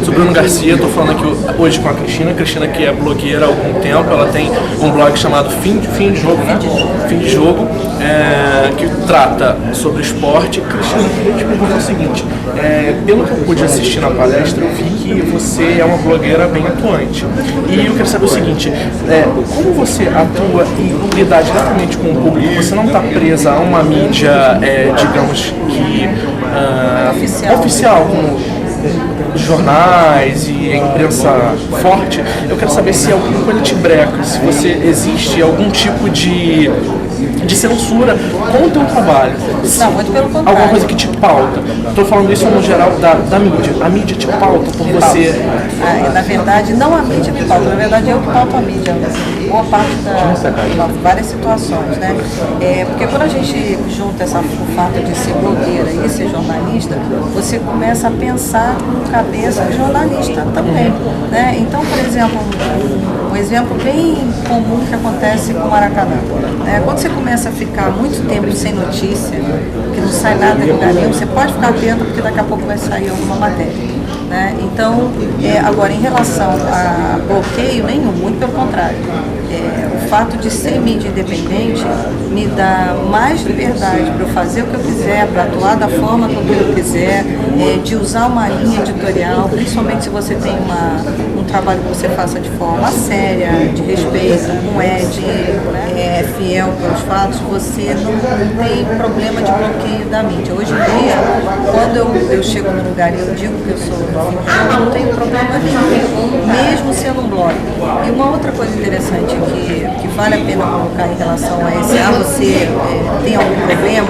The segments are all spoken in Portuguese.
Sou Bruno Garcia, estou falando aqui hoje com a Cristina. Cristina, que é blogueira há algum tempo, ela tem um blog chamado Fim de Jogo, né? Fim de Jogo, que trata sobre esporte. Cristina, eu queria te perguntar o seguinte, pelo que eu pude assistir na palestra, eu vi que você é uma blogueira bem atuante. E eu quero saber o seguinte, como você atua e lida diretamente com o público? Você não está presa a uma mídia, digamos que oficial, como jornais e a imprensa forte. Eu quero saber se alguma coisa te breca, se você existe algum tipo de censura com o teu trabalho. Não, muito pelo contrário. Alguma coisa que te pauta. Estou falando isso no geral da mídia. A mídia te pauta por você. Na verdade, não a mídia me pauta, na verdade eu que pauto a mídia. Boa parte várias situações, né? Porque quando a gente junta o fato de ser blogueira e ser jornalista, você começa a pensar com cabeça de jornalista também, né? Então, por exemplo, um exemplo bem comum que acontece com o Maracanã. Quando você começa a ficar muito tempo sem notícia, que não sai nada em lugar nenhum, você pode ficar atento porque daqui a pouco vai sair alguma matéria. Então, agora em relação a bloqueio nenhum, muito pelo contrário. O fato de ser mídia independente me dá mais liberdade para eu fazer o que eu quiser, para atuar da forma como eu quiser, de usar uma linha editorial, principalmente se você tem um trabalho que você faça de forma séria, de respeito, com é fiel pelos fatos, você não tem problema de bloqueio da mídia. Hoje em dia, quando eu chego no lugar e eu digo que eu sou eu não tenho problema nenhum, mesmo sendo um blog. E uma outra coisa interessante que vale a pena colocar em relação a esse, você tem algum problema,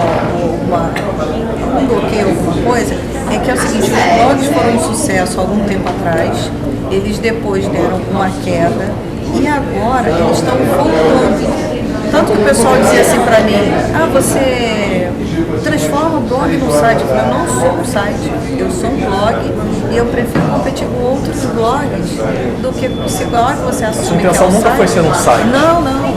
algum bloqueio, alguma coisa, é que é o seguinte, os blogs foram um sucesso há algum tempo atrás, eles depois deram uma queda e agora eles estão voltando. Tanto que o pessoal dizia assim pra mim, você transforma o blog num site. Eu falei, eu não sou um site, eu sou um blog e eu prefiro competir com outros blogs do que esse blog você assume que é um site. A intenção nunca foi ser um site. Não.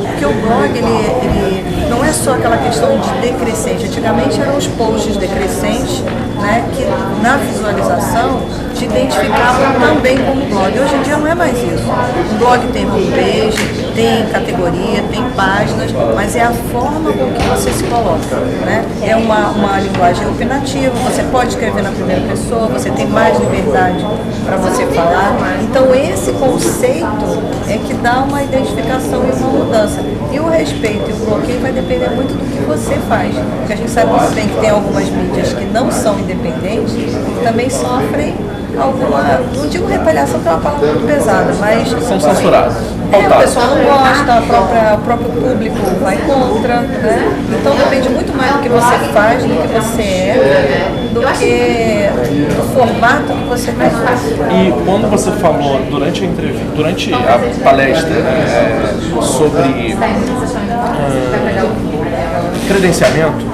Porque o blog, ele não é só aquela questão de decrescente. Antigamente eram os posts decrescentes, né, que na visualização te identificavam também como blog. Hoje em dia não é mais isso. Um blog tem homepage, tem categoria, tem páginas, mas é a forma com que você se coloca, né? É uma linguagem opinativa, você pode escrever na primeira pessoa, você tem mais liberdade para você falar. Então esse conceito é que dá uma identificação e uma mudança. E o respeito e o bloqueio vai depender muito do que você faz. Porque a gente sabe muito bem que tem algumas mídias que não são independentes e também sofrem alguma, não digo retaliação, que é uma palavra muito pesada, mas são censurados. O pessoal não gosta, o próprio público vai contra, né? Então depende muito mais do que você faz, do que você é, do que do formato que você vai fazer. E quando você falou durante a entrevista, durante a palestra sobre credenciamento,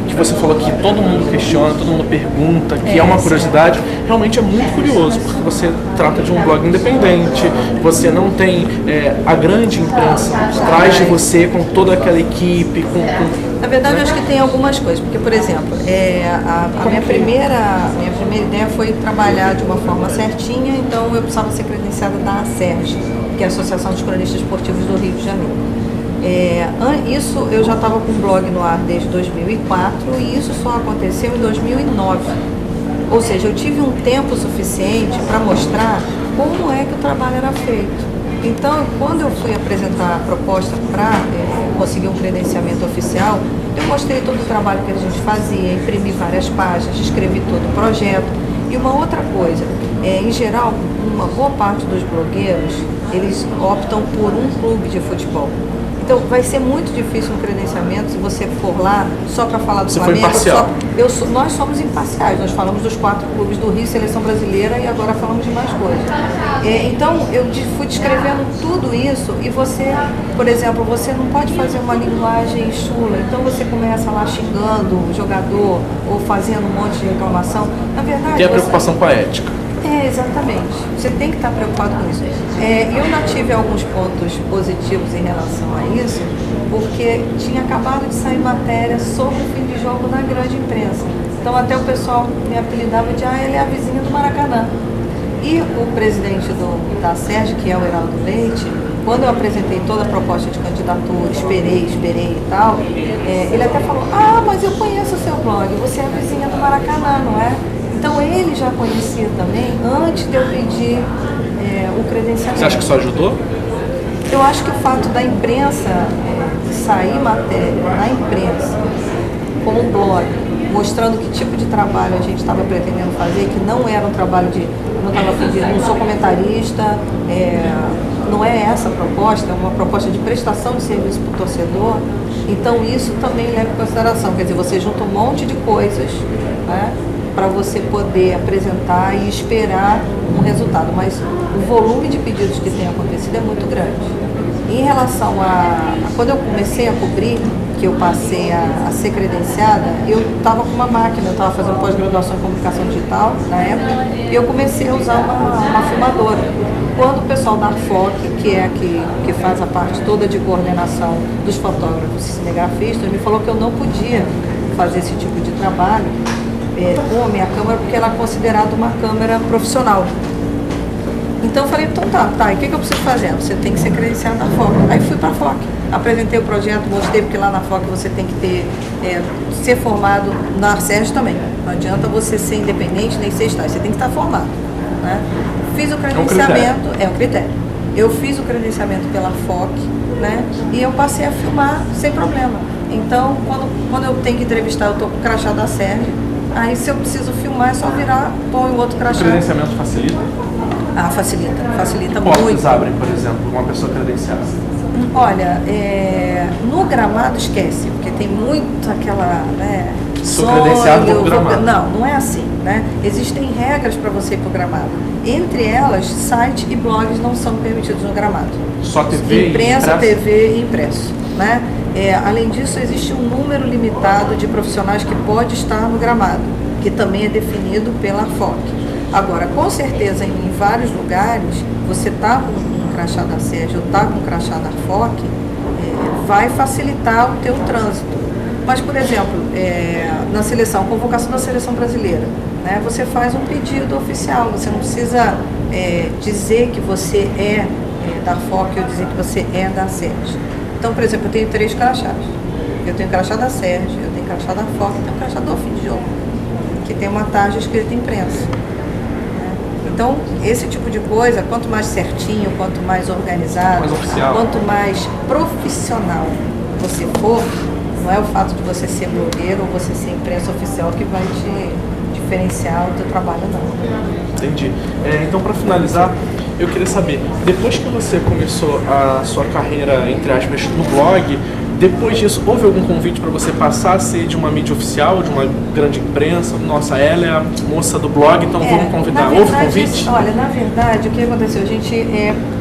que você falou que todo mundo questiona, todo mundo pergunta, que é uma curiosidade, realmente é muito curioso, porque você trata de um blog independente, você não tem a grande imprensa atrás de você com toda aquela equipe. Na verdade, eu acho que tem algumas coisas, porque, por exemplo, a minha primeira ideia foi trabalhar de uma forma certinha, então eu precisava ser credenciada da ACERJ, que é a Associação dos Cronistas Esportivos do Rio de Janeiro. Isso eu já estava com o blog no ar desde 2004 e isso só aconteceu em 2009. Ou seja, eu tive um tempo suficiente para mostrar como é que o trabalho era feito. Então, quando eu fui apresentar a proposta para conseguir um credenciamento oficial, eu mostrei todo o trabalho que a gente fazia, imprimi várias páginas, escrevi todo o projeto. E uma outra coisa, em geral, uma boa parte dos blogueiros, eles optam por um clube de futebol. Então, vai ser muito difícil um credenciamento se você for lá só para falar do Flamengo. Foi imparcial. Nós somos imparciais, nós falamos dos 4 clubes do Rio, Seleção Brasileira, e agora falamos de mais coisas. Então, eu fui descrevendo tudo isso e você, por exemplo, você não pode fazer uma linguagem chula, então você começa lá xingando o jogador ou fazendo um monte de reclamação. Na verdade, tem a preocupação com a ética. Exatamente. Você tem que estar preocupado com isso. Eu já tive alguns pontos positivos em relação a isso, porque tinha acabado de sair matéria sobre o fim de jogo na grande imprensa. Então até o pessoal me apelidava de ele é a vizinha do Maracanã. E o presidente da Sérgio, que é o Heraldo Leite, quando eu apresentei toda a proposta de candidatura, esperei e tal, ele até falou, mas eu conheço o seu blog, você é a vizinha do Maracanã, não é? Então ele já conhecia também, antes de eu pedir o credenciamento. Você acha que isso ajudou? Eu acho que o fato da imprensa, sair matéria na imprensa, com um blog, mostrando que tipo de trabalho a gente estava pretendendo fazer, que não era um trabalho não sou comentarista, não é essa a proposta, é uma proposta de prestação de serviço para o torcedor. Então isso também leva em consideração, quer dizer, você junta um monte de coisas, né, para você poder apresentar e esperar um resultado, mas o volume de pedidos que tem acontecido é muito grande. Em relação quando eu comecei a cobrir, que eu passei a ser credenciada, eu estava com uma máquina, eu estava fazendo pós-graduação em comunicação digital na época, e eu comecei a usar uma filmadora. Quando o pessoal da FOC, que faz a parte toda de coordenação dos fotógrafos e cinegrafistas, me falou que eu não podia fazer esse tipo de trabalho com a minha câmera, porque ela é considerada uma câmera profissional. Então eu falei, então tá, e o que eu preciso fazer? Você tem que ser credenciado na FOC. Aí fui para a FOC, apresentei o projeto, mostrei, porque lá na FOC você tem que ser formado, na Sérgio também. Não adianta você ser independente nem ser estágio, você tem que estar formado, né? Fiz o credenciamento, é um critério. Eu fiz o credenciamento pela FOC, né? E eu passei a filmar sem problema. Então, quando eu tenho que entrevistar, eu estou com o crachá da Sérgio. Aí se eu preciso filmar, é só virar, põe o outro crachá. O credenciamento facilita? Facilita muito. Portas abrem, por exemplo, uma pessoa credenciada? Olha, no gramado esquece, porque tem muito aquela, né, sou credenciado pelo gramado. Não é assim, né? Existem regras para você ir para o gramado. Entre elas, site e blogs não são permitidos no gramado. Só TV Imprensa, TV e impresso, né? Além disso, existe um número limitado de profissionais que pode estar no gramado, que também é definido pela FOC. Agora, com certeza, em vários lugares, você está com um crachá da Sérgio ou está com um crachá da FOC, vai facilitar o teu trânsito. Mas, por exemplo, na seleção, convocação da seleção brasileira, né, você faz um pedido oficial, você não precisa dizer que você é da FOC ou dizer que você é da Sérgio. Então, por exemplo, eu tenho 3 crachás. Eu tenho crachá da Sérgio, eu tenho crachá da FOC e tenho crachá do Fim de Jogo, que tem uma tarja escrita imprensa. Então, esse tipo de coisa, quanto mais certinho, quanto mais organizado, quanto mais profissional você for, não é o fato de você ser blogueiro ou você ser imprensa oficial que vai te diferenciar o teu trabalho, não. Entendi. Então, para finalizar, eu queria saber, depois que você começou a sua carreira, entre aspas, no blog, depois disso, houve algum convite para você passar a ser de uma mídia oficial, de uma grande imprensa? Nossa, ela é a moça do blog, então vamos convidar. Houve convite? Olha, na verdade, o que aconteceu? A gente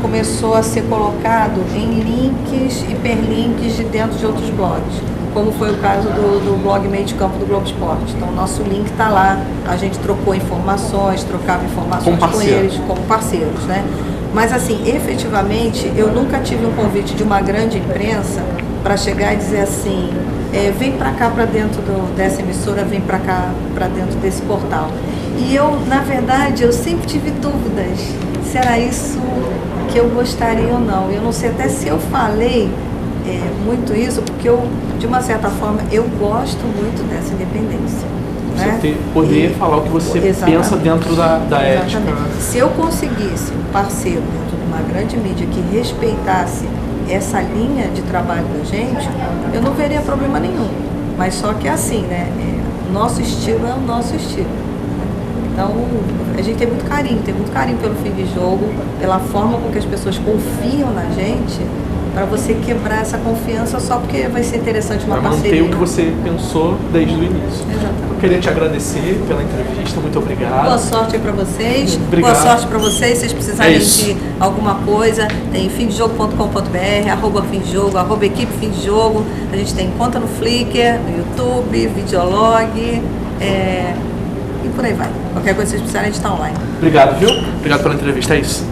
começou a ser colocado em links, hiperlinks de dentro de outros blogs, como foi o caso do blog Meio de Campo do Globo Esporte. Então, o nosso link está lá, a gente trocou informações, trocava informações com eles, como parceiros, né? Mas, assim, efetivamente, eu nunca tive um convite de uma grande imprensa para chegar e dizer assim, vem para cá, para dentro dessa emissora, vem para cá, para dentro desse portal. E eu, na verdade, eu sempre tive dúvidas se era isso que eu gostaria ou não. Eu não sei até se eu falei muito isso, porque eu, de uma certa forma, eu gosto muito dessa independência. Você poder falar o que você pensa dentro da ética. Se eu conseguisse um parceiro dentro de uma grande mídia que respeitasse essa linha de trabalho da gente, eu não veria problema nenhum. Mas só que é assim, né? Nosso estilo é o nosso estilo. Então, a gente tem muito carinho pelo Fim de Jogo, pela forma com que as pessoas confiam na gente, para você quebrar essa confiança só porque vai ser interessante uma parceria. Manter o que você pensou desde o início. Exatamente. Eu queria te agradecer pela entrevista, muito obrigado. Boa sorte aí para vocês. Obrigado. Boa sorte para vocês. Se vocês precisarem de alguma coisa, tem fimdejogo.com.br, @fimdejogo, @equipe Fim de Jogo. A gente tem conta no Flickr, no YouTube, Videolog, e por aí vai. Qualquer coisa que vocês precisarem, a gente está online. Obrigado, viu? Obrigado pela entrevista, é isso.